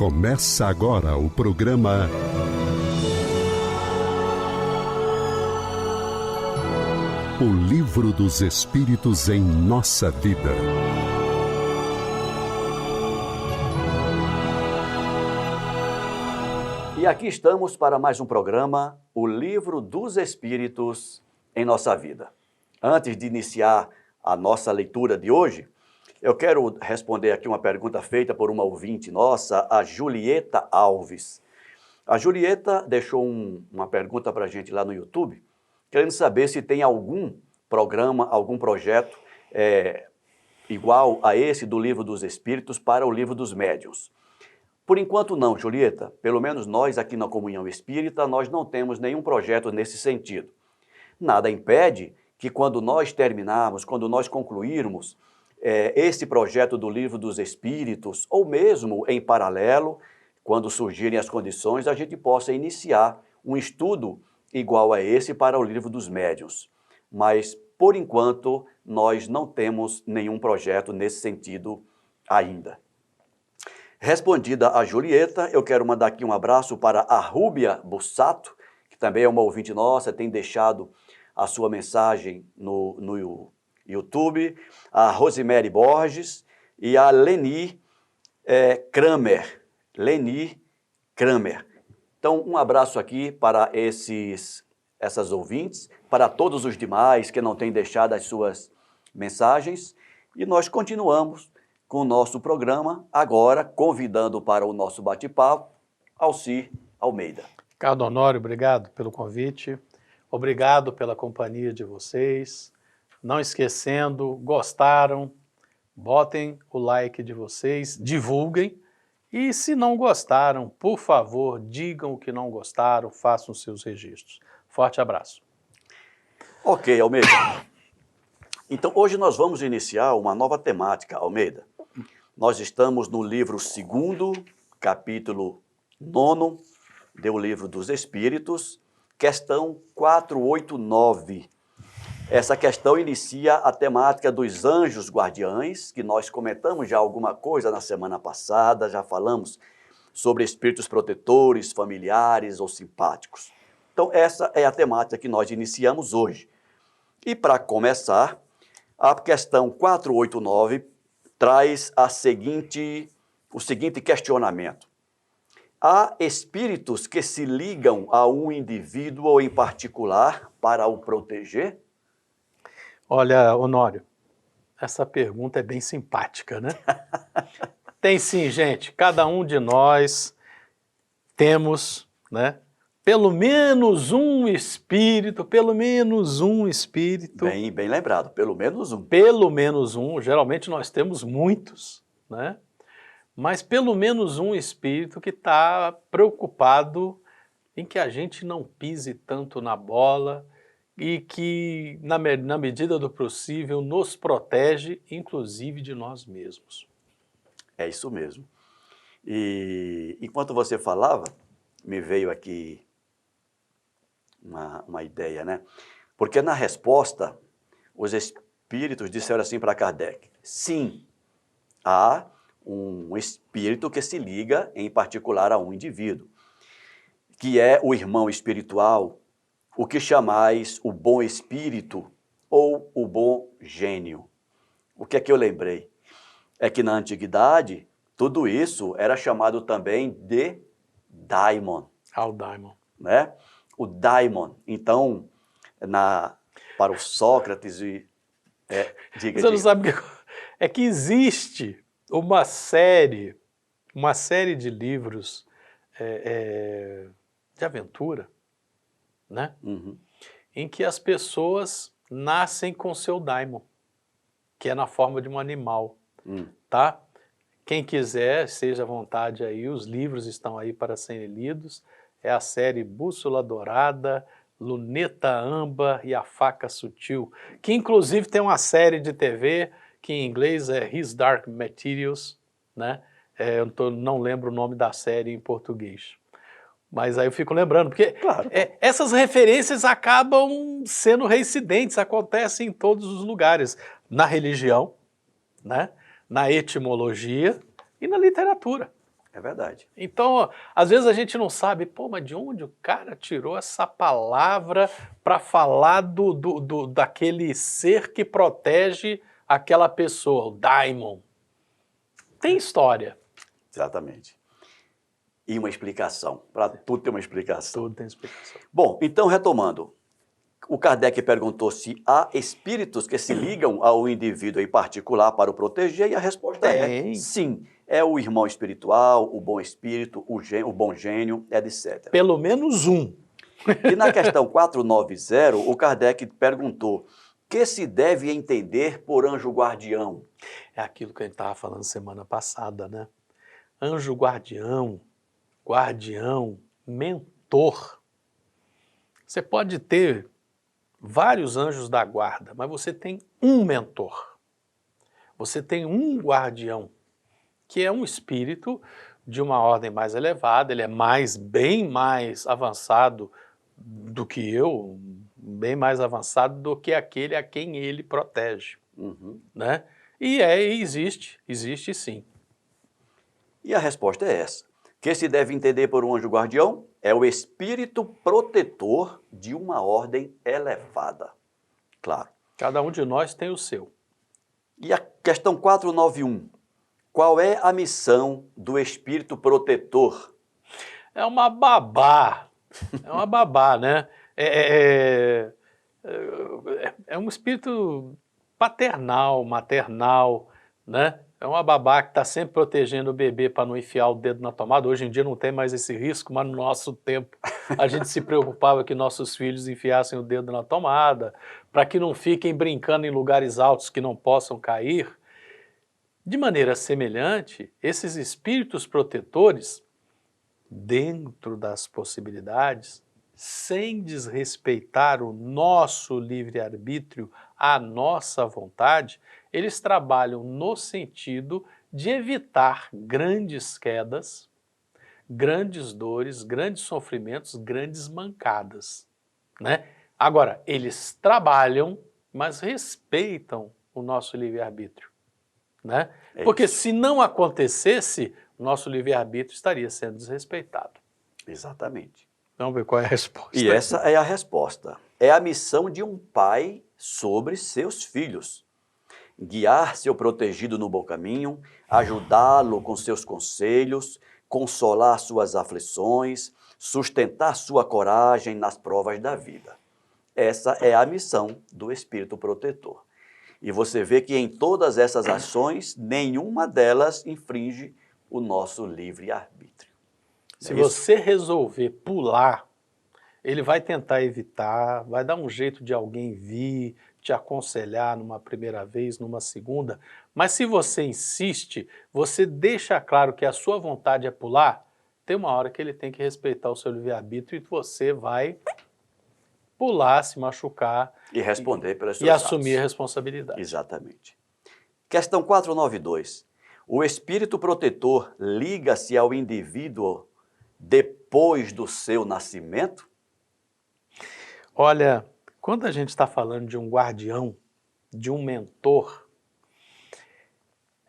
Começa agora o programa O Livro dos Espíritos em Nossa Vida. E aqui estamos para mais um programa, O Livro dos Espíritos em Nossa Vida. Antes de iniciar a nossa leitura de hoje, eu quero responder aqui uma pergunta feita por uma ouvinte nossa, a Julieta Alves. A Julieta deixou uma pergunta para a gente lá no YouTube, querendo saber se tem algum programa, algum projeto igual a esse do Livro dos Espíritos para o Livro dos Médiuns. Por enquanto não, Julieta. Pelo menos nós aqui na Comunhão Espírita, nós não temos nenhum projeto nesse sentido. Nada impede que quando nós terminarmos, quando nós concluirmos esse projeto do Livro dos Espíritos, ou mesmo em paralelo, quando surgirem as condições, a gente possa iniciar um estudo igual a esse para o Livro dos Médiuns. Mas, por enquanto, nós não temos nenhum projeto nesse sentido ainda. Respondida a Julieta, eu quero mandar aqui um abraço para a Rúbia Bussato, que também é uma ouvinte nossa, tem deixado a sua mensagem no YouTube, a Rosemary Borges e a Leni Kramer. Então, um abraço aqui para essas ouvintes, para todos os demais que não têm deixado as suas mensagens, e nós continuamos com o nosso programa, agora convidando para o nosso bate-papo, Alcir Almeida. Ricardo Honório, obrigado pelo convite, obrigado pela companhia de vocês. Não esquecendo, gostaram, botem o like de vocês, divulguem, e se não gostaram, por favor, digam o que não gostaram, façam seus registros. Forte abraço. Ok, Almeida. Então, hoje nós vamos iniciar uma nova temática, Almeida. Nós estamos no livro 2º, capítulo 9, do Livro dos Espíritos, questão 489. Essa questão inicia a temática dos anjos guardiães, que nós comentamos já alguma coisa na semana passada, já falamos sobre espíritos protetores, familiares ou simpáticos. Então, essa é a temática que nós iniciamos hoje. E para começar, a questão 489 traz o seguinte questionamento. Há espíritos que se ligam a um indivíduo em particular para o proteger? Olha, Honório, essa pergunta é bem simpática, né? Tem sim, gente. Cada um de nós temos, né? Pelo menos um espírito. Bem lembrado, pelo menos um. Pelo menos um, geralmente nós temos muitos, né? Mas pelo menos um espírito que está preocupado em que a gente não pise tanto na bola e que, na medida do possível, nos protege, inclusive de nós mesmos. É isso mesmo. E enquanto você falava, me veio aqui uma ideia, né? Porque na resposta, os espíritos disseram assim para Kardec: sim, há um espírito que se liga em particular a um indivíduo, que é o irmão espiritual, o que chamais o bom espírito ou o bom gênio. O que é que eu lembrei? É que na antiguidade, tudo isso era chamado também de daimon. Ao daimon. Né? O daimon. Então, para o Sócrates, diga. Você não sabe o que é que existe uma série de livros de aventura, né? Uhum. Em que as pessoas nascem com seu daimon, que é na forma de um animal, tá? Quem quiser, seja à vontade aí, os livros estão aí para serem lidos. É a série Bússola Dourada, Luneta Âmbar e a Faca Sutil, que inclusive tem uma série de TV que em inglês é His Dark Materials, né? Eu não lembro o nome da série em português. Mas aí eu fico lembrando, porque claro. Essas referências acabam sendo reincidentes, acontecem em todos os lugares. Na religião, né? Na etimologia e na literatura. É verdade. Então, às vezes a gente não sabe, pô, mas de onde o cara tirou essa palavra para falar daquele ser que protege aquela pessoa, o daimon. Tem história. Exatamente. E uma explicação. Para tudo tem uma explicação. Tudo tem explicação. Bom, então retomando. O Kardec perguntou se há espíritos que se ligam ao indivíduo em particular para o proteger, e a resposta é sim. É o irmão espiritual, o bom espírito, o bom gênio, etc. Pelo menos um. E na questão 490, o Kardec perguntou: que se deve entender por anjo guardião? É aquilo que a gente estava falando semana passada, né? Anjo guardião, guardião, mentor. Você pode ter vários anjos da guarda, mas você tem um mentor. Você tem um guardião, que é um espírito de uma ordem mais elevada, ele é bem mais avançado do que eu, bem mais avançado do que aquele a quem ele protege, né? E existe sim. E a resposta é essa. Que se deve entender por um anjo guardião é o espírito protetor de uma ordem elevada. Claro. Cada um de nós tem o seu. E a questão 491. Qual é a missão do espírito protetor? É uma babá. É uma babá, né? É um espírito paternal, maternal, né? É uma babá que está sempre protegendo o bebê para não enfiar o dedo na tomada. Hoje em dia não tem mais esse risco, mas no nosso tempo a gente se preocupava que nossos filhos enfiassem o dedo na tomada, para que não fiquem brincando em lugares altos que não possam cair. De maneira semelhante, esses espíritos protetores, dentro das possibilidades, sem desrespeitar o nosso livre-arbítrio, a nossa vontade, eles trabalham no sentido de evitar grandes quedas, grandes dores, grandes sofrimentos, grandes mancadas, né? Agora, eles trabalham, mas respeitam o nosso livre-arbítrio, né? Porque se não acontecesse, o nosso livre-arbítrio estaria sendo desrespeitado. Exatamente. Vamos ver qual é a resposta. E essa é a resposta. É a missão de um pai sobre seus filhos. Guiar seu protegido no bom caminho, ajudá-lo com seus conselhos, consolar suas aflições, sustentar sua coragem nas provas da vida. Essa é a missão do espírito protetor. E você vê que em todas essas ações, nenhuma delas infringe o nosso livre-arbítrio. Se você resolver pular, ele vai tentar evitar, vai dar um jeito de alguém vir, te aconselhar numa primeira vez, numa segunda, mas se você insiste, você deixa claro que a sua vontade é pular, tem uma hora que ele tem que respeitar o seu livre-arbítrio e você vai pular, se machucar e responder pelas suas e assumir a responsabilidade. Exatamente. Questão 492. O espírito protetor liga-se ao indivíduo depois do seu nascimento? Olha, quando a gente está falando de um guardião, de um mentor,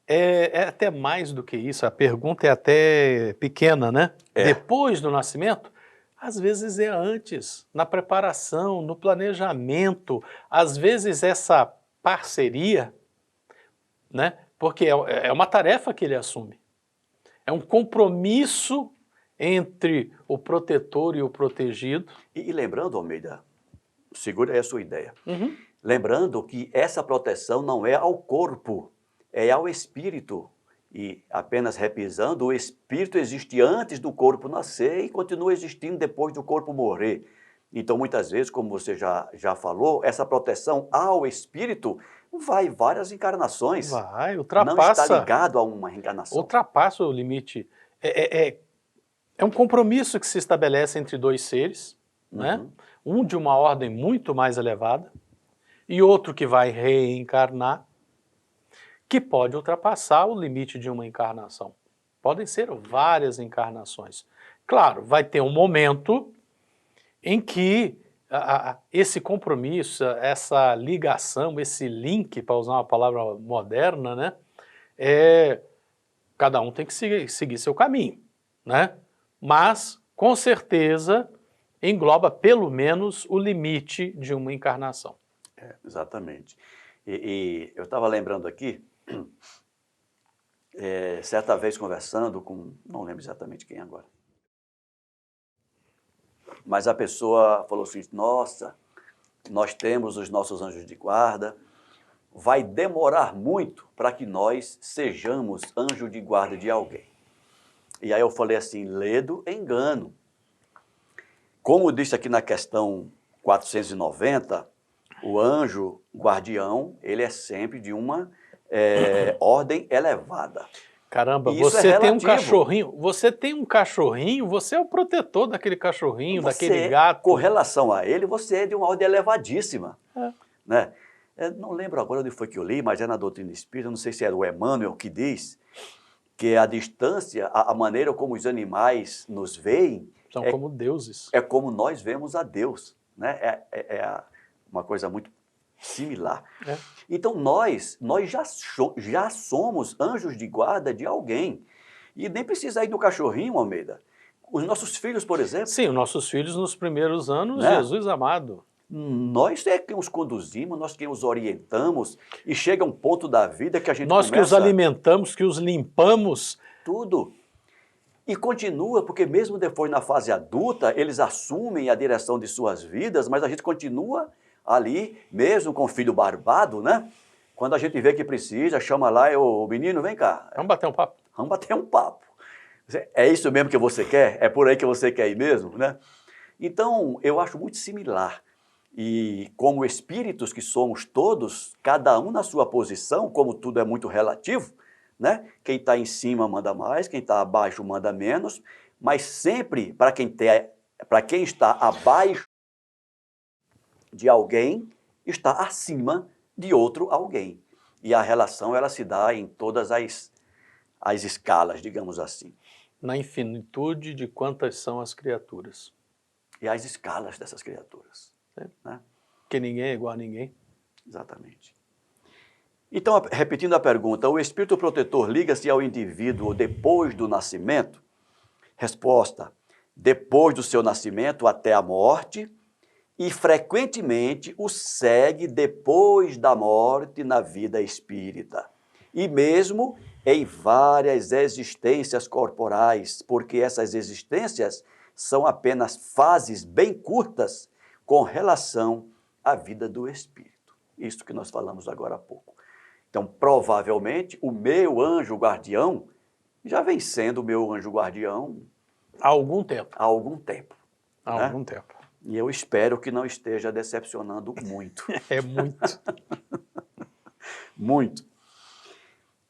é até mais do que isso, a pergunta é até pequena, né? Depois do nascimento, às vezes é antes, na preparação, no planejamento, às vezes essa parceria, né? Porque é uma tarefa que ele assume, é um compromisso entre o protetor e o protegido. E lembrando, Almeida, segura aí a sua ideia. Lembrando que essa proteção não é ao corpo, é ao espírito. E apenas repisando, o espírito existe antes do corpo nascer e continua existindo depois do corpo morrer. Então, muitas vezes, como você já falou, essa proteção ao espírito vai várias encarnações. Vai, ultrapassa. Não está ligado a uma reencarnação. Ultrapassa o limite. É um compromisso que se estabelece entre dois seres, né? Um de uma ordem muito mais elevada e outro que vai reencarnar, que pode ultrapassar o limite de uma encarnação. Podem ser várias encarnações. Claro, vai ter um momento em que esse compromisso, essa ligação, esse link, para usar uma palavra moderna, né, Cada um tem que seguir seu caminho, né? Mas, com certeza, engloba pelo menos o limite de uma encarnação. Exatamente. E eu estava lembrando aqui, certa vez conversando com, não lembro exatamente quem agora, mas a pessoa falou assim, nossa, nós temos os nossos anjos de guarda, vai demorar muito para que nós sejamos anjo de guarda de alguém. E aí eu falei assim, ledo engano. Como disse aqui na questão 490, o anjo guardião, ele é sempre de uma ordem elevada. Caramba, E isso você é tem um relativo. cachorrinho, você é o protetor daquele cachorrinho, daquele Você, gato. com relação a ele, você é de uma ordem elevadíssima. É. Né? Não lembro agora onde foi que eu li, mas é na doutrina espírita, não sei se era o Emmanuel que diz que a distância, a maneira como os animais nos veem, São como deuses. é como nós vemos a Deus. Né? Uma coisa muito similar. É. Então nós já somos anjos de guarda de alguém. E nem precisa ir do cachorrinho, Almeida. Os nossos filhos, por exemplo. Sim, os nossos filhos nos primeiros anos, Né? Jesus amado. Nós é quem os conduzimos, nós quem os orientamos, e chega um ponto da vida que a gente Nós começa... que os alimentamos, que os limpamos. Tudo. E continua, porque mesmo depois na fase adulta, eles assumem a direção de suas vidas, mas a gente continua ali, mesmo com o filho barbado, né? Quando a gente vê que precisa, chama lá, o menino, vem cá. Vamos bater um papo. Vamos bater um papo. É isso mesmo que você quer? É por aí que você quer ir mesmo, né? Então, eu acho muito similar. E como espíritos que somos todos, cada um na sua posição, como tudo é muito relativo, né? Quem está em cima manda mais, quem está abaixo manda menos, mas sempre para quem está abaixo de alguém, está acima de outro alguém. E a relação ela se dá em todas as escalas, digamos assim. Na infinitude de quantas são as criaturas. E as escalas dessas criaturas. Né? Porque ninguém é igual a ninguém. Exatamente. Então, repetindo a pergunta, o espírito protetor liga-se ao indivíduo depois do nascimento? Resposta, depois do seu nascimento até a morte, e frequentemente o segue depois da morte na vida espírita. E mesmo em várias existências corporais, porque essas existências são apenas fases bem curtas com relação à vida do espírito. Isso que nós falamos agora há pouco. Então, provavelmente, o meu anjo guardião já vem sendo o meu anjo guardião Há algum tempo. há algum tempo. Há né? algum tempo. E eu espero que não esteja decepcionando muito. É muito. Muito.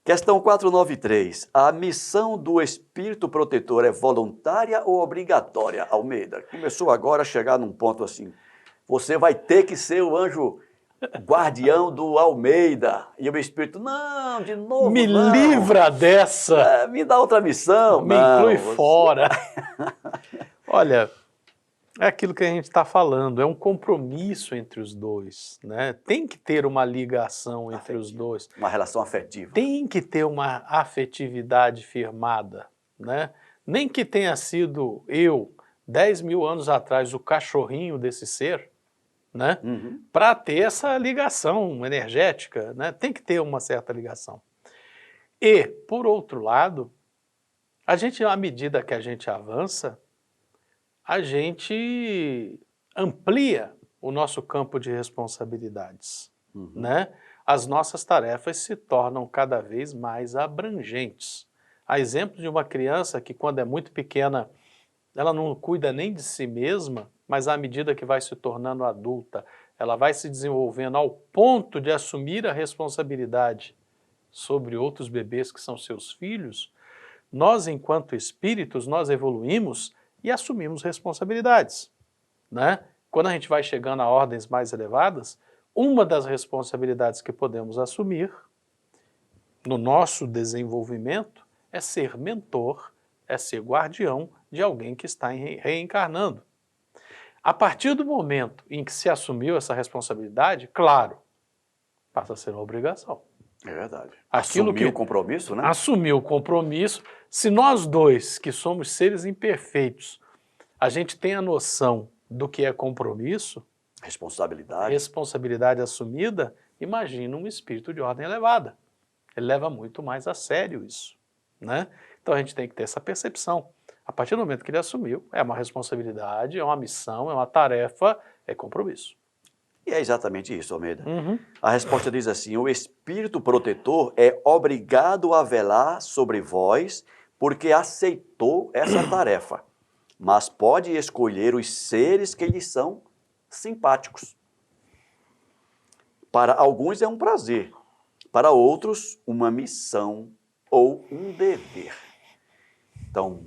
Questão 493. A missão do espírito protetor é voluntária ou obrigatória, Almeida? Começou agora a chegar num ponto assim. Você vai ter que ser o anjo guardião do Almeida. E o espírito, não, de novo Me não. livra dessa. Me dá outra missão. Me Não, inclui fora. Olha, é aquilo que a gente está falando, é um compromisso entre os dois, né? Tem que ter uma ligação entre os dois. Uma relação afetiva. Tem que ter uma afetividade firmada, né? Nem que tenha sido eu, 10 mil anos atrás, o cachorrinho desse ser, né? Uhum. Para ter essa ligação energética, né? Tem que ter uma certa ligação. E, por outro lado, a gente, à medida que a gente avança, a gente amplia o nosso campo de responsabilidades, né? As nossas tarefas se tornam cada vez mais abrangentes. A exemplo de uma criança que, quando é muito pequena, ela não cuida nem de si mesma, mas à medida que vai se tornando adulta, ela vai se desenvolvendo ao ponto de assumir a responsabilidade sobre outros bebês que são seus filhos. Nós, enquanto espíritos, nós evoluímos e assumimos responsabilidades, né? Quando a gente vai chegando a ordens mais elevadas, uma das responsabilidades que podemos assumir no nosso desenvolvimento é ser mentor, é ser guardião de alguém que está reencarnando. A partir do momento em que se assumiu essa responsabilidade, claro, passa a ser uma obrigação. É verdade. Aquilo Assumir o compromisso, né? Assumir o compromisso. Se nós dois, que somos seres imperfeitos, a gente tem a noção do que é compromisso, responsabilidade assumida, imagina um espírito de ordem elevada. Ele leva muito mais a sério isso, né? Então a gente tem que ter essa percepção. A partir do momento que ele assumiu, é uma responsabilidade, é uma missão, é uma tarefa, é compromisso. E é exatamente isso, Almeida. Uhum. A resposta diz assim: o espírito protetor é obrigado a velar sobre vós porque aceitou essa tarefa, mas pode escolher os seres que lhes são simpáticos. Para alguns é um prazer, para outros uma missão ou um dever. Então,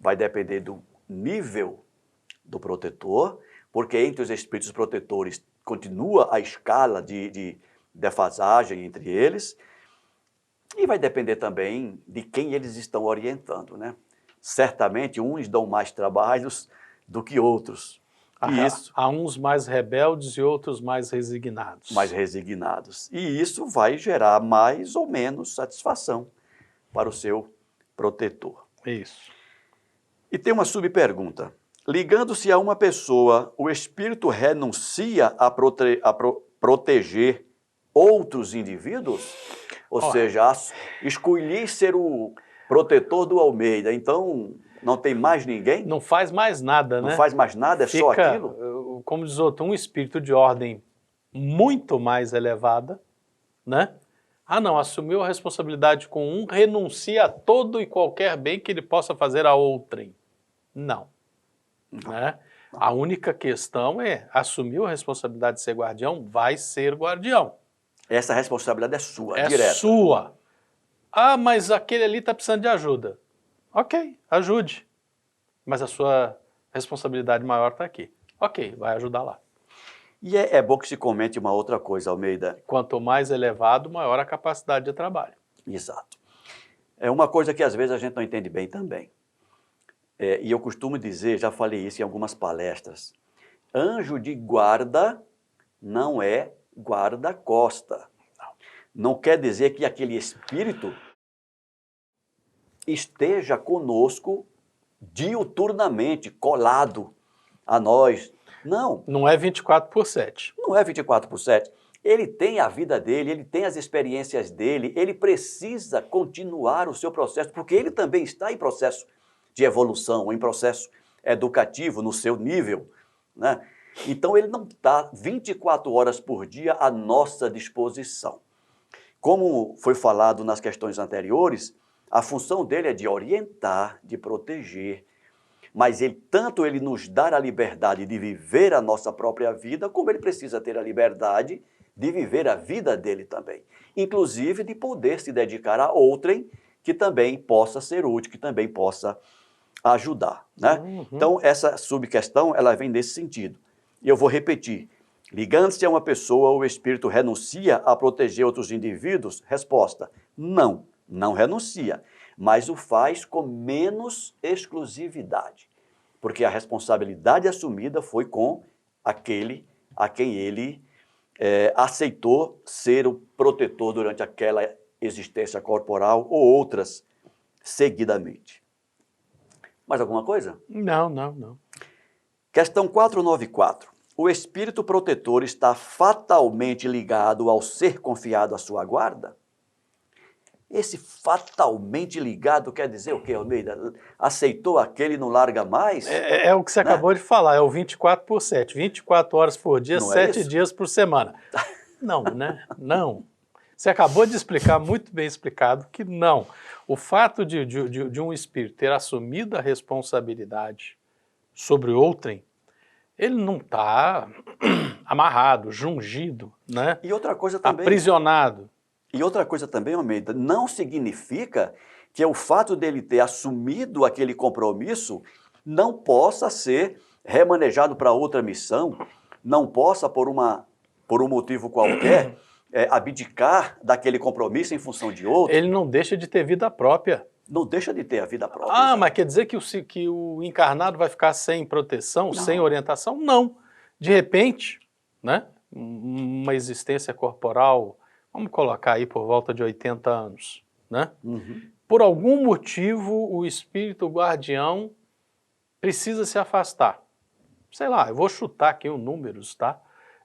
vai depender do nível do protetor, porque entre os espíritos protetores continua a escala de defasagem entre eles, e vai depender também de quem eles estão orientando, né? Certamente uns dão mais trabalhos do que outros. Há uns mais rebeldes e outros mais resignados. Mais resignados. E isso vai gerar mais ou menos satisfação para o seu protetor. Isso. E tem uma subpergunta. Ligando-se a uma pessoa, o espírito renuncia a proteger outros indivíduos? Ou seja, escolhi ser o protetor do Almeida, então não tem mais ninguém? Não faz mais nada, né? Não faz mais nada, é só aquilo? Como diz outro, um espírito de ordem muito mais elevada, né? Ah, não, assumiu a responsabilidade com um, renuncia a todo e qualquer bem que ele possa fazer a outrem. Não. Né? A única questão é, assumiu a responsabilidade de ser guardião, vai ser guardião. Essa responsabilidade é sua, é direta. É sua. Ah, mas aquele ali está precisando de ajuda. Ok, ajude. Mas a sua responsabilidade maior está aqui. Ok, vai ajudar lá. E é bom que se comente uma outra coisa, Almeida. Quanto mais elevado, maior a capacidade de trabalho. Exato. É uma coisa que às vezes a gente não entende bem também. E eu costumo dizer, já falei isso em algumas palestras, anjo de guarda não é guarda-costa. Não quer dizer que aquele espírito esteja conosco diuturnamente, colado a nós. Não. Não é 24/7. Não é 24/7. Ele tem a vida dele, ele tem as experiências dele, ele precisa continuar o seu processo, porque ele também está em processo de evolução, em processo educativo, no seu nível, né? Então ele não está 24 horas por dia à nossa disposição. Como foi falado nas questões anteriores, a função dele é de orientar, de proteger, mas tanto ele nos dá a liberdade de viver a nossa própria vida, como ele precisa ter a liberdade de viver a vida dele também. Inclusive de poder se dedicar a outrem que também possa ser útil, que também possa ajudar, né? Uhum. Então, essa subquestão, ela vem nesse sentido. E eu vou repetir. Ligando-se a uma pessoa, o espírito renuncia a proteger outros indivíduos? Resposta: não, não renuncia, mas o faz com menos exclusividade, porque a responsabilidade assumida foi com aquele a quem ele aceitou ser o protetor durante aquela existência corporal ou outras seguidamente. Mais alguma coisa? Não. Questão 494. O espírito protetor está fatalmente ligado ao ser confiado à sua guarda? Esse fatalmente ligado quer dizer o quê, Almeida? Aceitou aquele e não larga mais? É o que você acabou de falar, é o 24/7, 24 horas por dia, Não 7 dias por semana. Não, né? Não. Você acabou de explicar, muito bem explicado, que não. O fato de um espírito ter assumido a responsabilidade sobre outrem, ele não está amarrado, jungido, né? E outra coisa também... aprisionado. E outra coisa também, Almeida, não significa que o fato dele ter assumido aquele compromisso não possa ser remanejado para outra missão, não possa, por um motivo qualquer, abdicar daquele compromisso em função de outro. Ele não deixa de ter vida própria. Não deixa de ter a vida própria. Ah, mas quer dizer que o encarnado vai ficar sem proteção, não. Sem orientação? Não. De repente, né, uma existência corporal, vamos colocar aí por volta de 80 anos, né? Uhum. Por algum motivo, o espírito guardião precisa se afastar. Sei lá, eu vou chutar aqui os números, tá?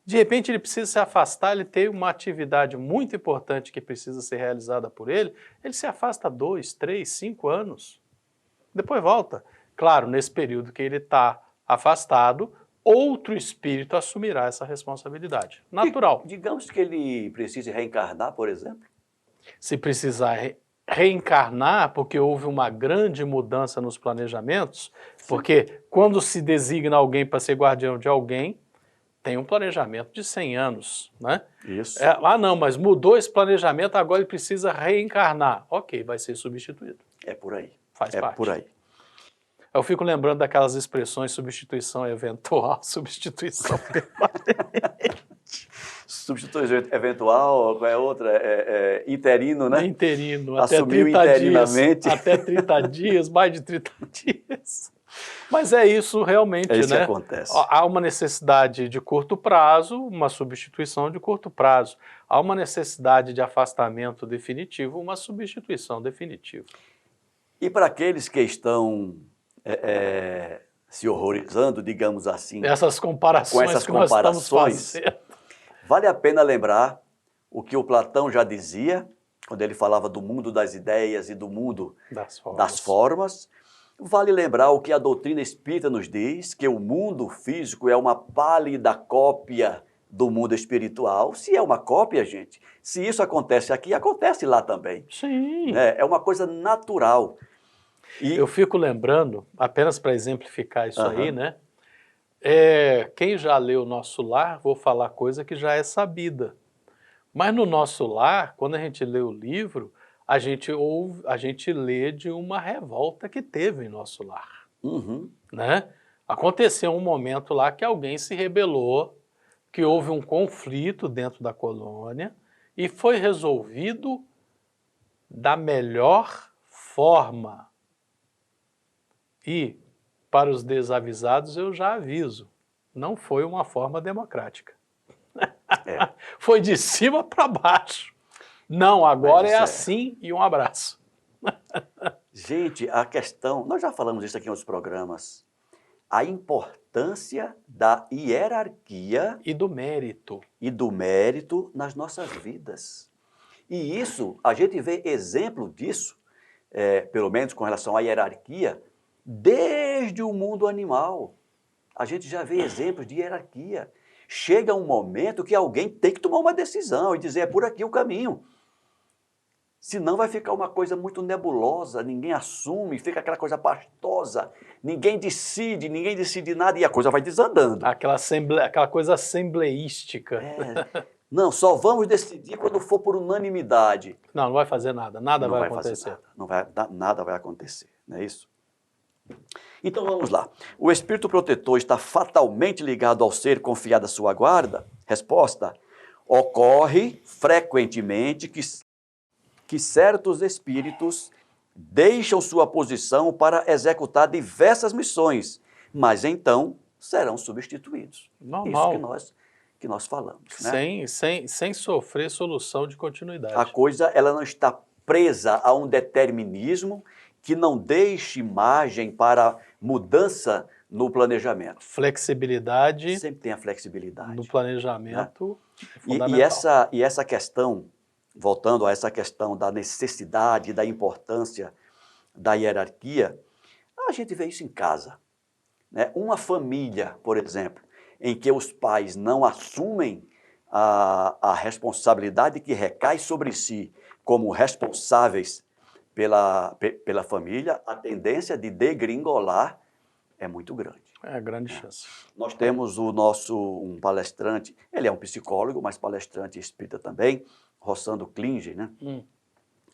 De repente ele precisa se afastar, ele tem uma atividade muito importante que precisa ser realizada por ele se afasta 2, 3, 5 anos. Depois volta. Claro, nesse período que ele está afastado, outro espírito assumirá essa responsabilidade. Natural. Digamos que ele precise reencarnar, por exemplo. Se precisar reencarnar, porque houve uma grande mudança nos planejamentos, porque quando se designa alguém para ser guardião de alguém, tem um planejamento de 100 anos, né? Isso. Não, mas mudou esse planejamento, agora ele precisa reencarnar. Ok, vai ser substituído. É por aí. Faz parte. É por aí. Eu fico lembrando daquelas expressões substituição eventual, substituição permanente. Substituição eventual, qual é outra? Interino, né? Interino, Assumiu até 30 interinamente. dias. Até 30 dias, mais de 30 dias. Mas é isso realmente, É isso né? que acontece. Há uma necessidade de curto prazo, uma substituição de curto prazo. Há uma necessidade de afastamento definitivo, uma substituição definitiva. E para aqueles que estão se horrorizando, digamos assim, Essas comparações com essas que nós estamos comparações, fazendo. vale a pena lembrar o que o Platão já dizia, quando ele falava do mundo das ideias e do mundo das formas. Vale lembrar o que a doutrina espírita nos diz, que o mundo físico é uma pálida cópia do mundo espiritual. Se é uma cópia, gente, se isso acontece aqui, acontece lá também. Sim. É uma coisa natural. E eu fico lembrando, apenas para exemplificar isso aí, né? Quem já leu Nosso Lar, vou falar coisa que já é sabida. Mas no Nosso Lar, quando a gente lê o livro, a gente lê de uma revolta que teve em Nosso Lar. Uhum. Né? Aconteceu um momento lá que alguém se rebelou, que houve um conflito dentro da colônia e foi resolvido da melhor forma. E, para os desavisados, eu já aviso, não foi uma forma democrática. Foi de cima para baixo. Não, agora é assim e um abraço. Gente, a questão, nós já falamos isso aqui em outros programas, a importância da hierarquia e do mérito nas nossas vidas. E isso, a gente vê exemplo disso, pelo menos com relação à hierarquia, desde o mundo animal. A gente já vê exemplos de hierarquia. Chega um momento que alguém tem que tomar uma decisão e dizer, é por aqui o caminho. Senão vai ficar uma coisa muito nebulosa, ninguém assume, fica aquela coisa pastosa, ninguém decide nada e a coisa vai desandando. Aquela coisa assembleística. Não, só vamos decidir quando for por unanimidade. Não vai fazer nada, nada vai acontecer. Nada vai acontecer, não é isso? Então vamos lá. O espírito protetor está fatalmente ligado ao ser confiado à sua guarda? Resposta: ocorre frequentemente que certos espíritos deixam sua posição para executar diversas missões, mas então serão substituídos. Normal. Isso que nós falamos. Né? Sem sofrer solução de continuidade. A coisa ela não está presa a um determinismo que não deixe margem para mudança no planejamento. Flexibilidade. Sempre tem a flexibilidade. No planejamento. Né? E essa questão, voltando a essa questão da necessidade, da importância da hierarquia, a gente vê isso em casa. Né? Uma família, por exemplo, em que os pais não assumem a responsabilidade que recai sobre si como responsáveis pela família, a tendência de degringolar é muito grande. É grande chance. Nós temos um palestrante, ele é um psicólogo, mas palestrante espírita também, Rossandro Klinger, né?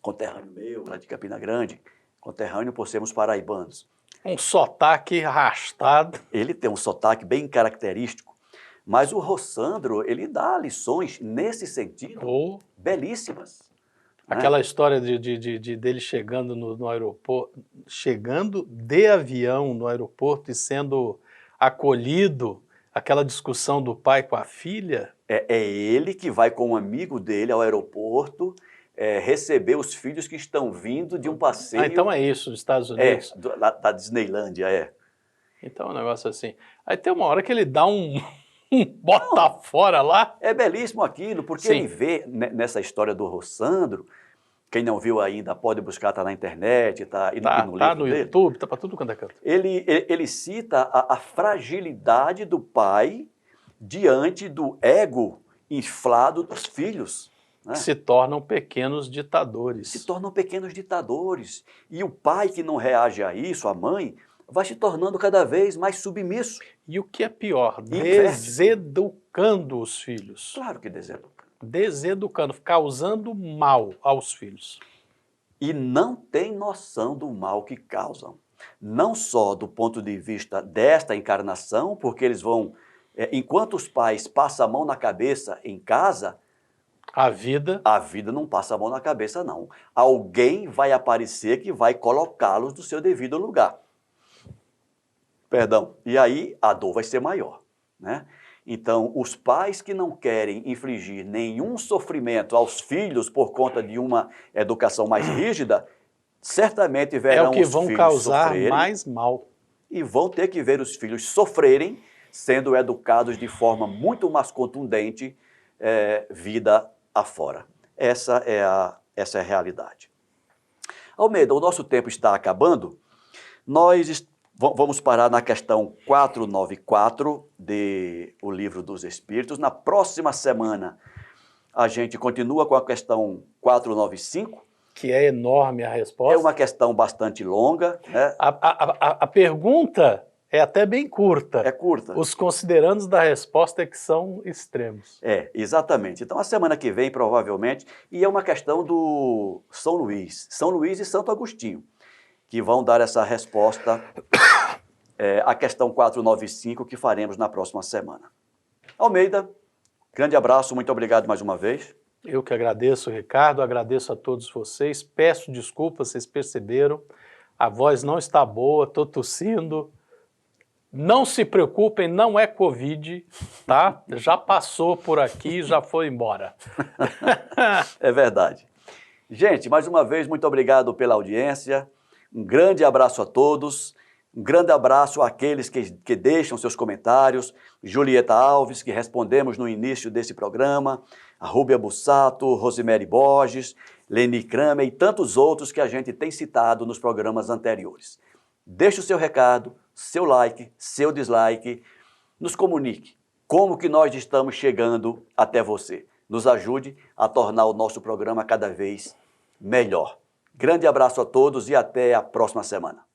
Conterrâneo meu, lá de Campina Grande, conterrâneo por sermos paraibanos. Um sotaque arrastado. Ele tem um sotaque bem característico, mas o Rossandro, ele dá lições nesse sentido belíssimas. Aquela história dele chegando no aeroporto, chegando de avião no aeroporto e sendo acolhido aquela discussão do pai com a filha. É ele que vai com um amigo dele ao aeroporto receber os filhos que estão vindo de um passeio. Ah, então é isso, nos Estados Unidos? Da Disneylândia, Então é um negócio assim. Aí tem uma hora que ele dá um bota fora lá. É belíssimo aquilo, porque Sim. ele vê nessa história do Rossandro, quem não viu ainda pode buscar, tá na internet, tá no livro Tá no dele. YouTube, tá para tudo quanto é canto. Ele cita a fragilidade do pai diante do ego inflado dos filhos. Né? Se tornam pequenos ditadores. Se tornam pequenos ditadores. E o pai que não reage a isso, a mãe, vai se tornando cada vez mais submisso. E o que é pior, Inverso. deseducando os filhos. Claro que deseduca. Deseducando, causando mal aos filhos. E não tem noção do mal que causam. Não só do ponto de vista desta encarnação, porque eles vão, enquanto os pais passam a mão na cabeça em casa, A vida não passa a mão na cabeça, não. Alguém vai aparecer que vai colocá-los no seu devido lugar. Perdão. E aí a dor vai ser maior, né? Então, os pais que não querem infligir nenhum sofrimento aos filhos por conta de uma educação mais rígida, certamente é verão o que os vão filhos causar sofrerem mais mal. e vão ter que ver os filhos sofrerem, sendo educados de forma muito mais contundente, vida afora. Essa é a realidade. Almeida, o nosso tempo está acabando. Nós vamos parar na questão 494 do Livro dos Espíritos. Na próxima semana, a gente continua com a questão 495. Que é enorme a resposta. É uma questão bastante longa, né? A pergunta é até bem curta. É curta. Os considerandos da resposta é que são extremos. Exatamente. Então, a semana que vem, provavelmente, e é uma questão do São Luís e Santo Agostinho, que vão dar essa resposta à questão 495 que faremos na próxima semana. Almeida, grande abraço, muito obrigado mais uma vez. Eu que agradeço, Ricardo, agradeço a todos vocês, peço desculpas, vocês perceberam, a voz não está boa, estou tossindo. Não se preocupem, não é Covid, tá? Já passou por aqui, já foi embora. É verdade. Gente, mais uma vez, muito obrigado pela audiência. Um grande abraço a todos. Um grande abraço àqueles que deixam seus comentários. Julieta Alves, que respondemos no início desse programa. A Rúbia Bussato, Rosemary Borges, Leni Kramer e tantos outros que a gente tem citado nos programas anteriores. Deixe o seu recado, seu like, seu dislike. Nos comunique como que nós estamos chegando até você. Nos ajude a tornar o nosso programa cada vez melhor. Grande abraço a todos e até a próxima semana.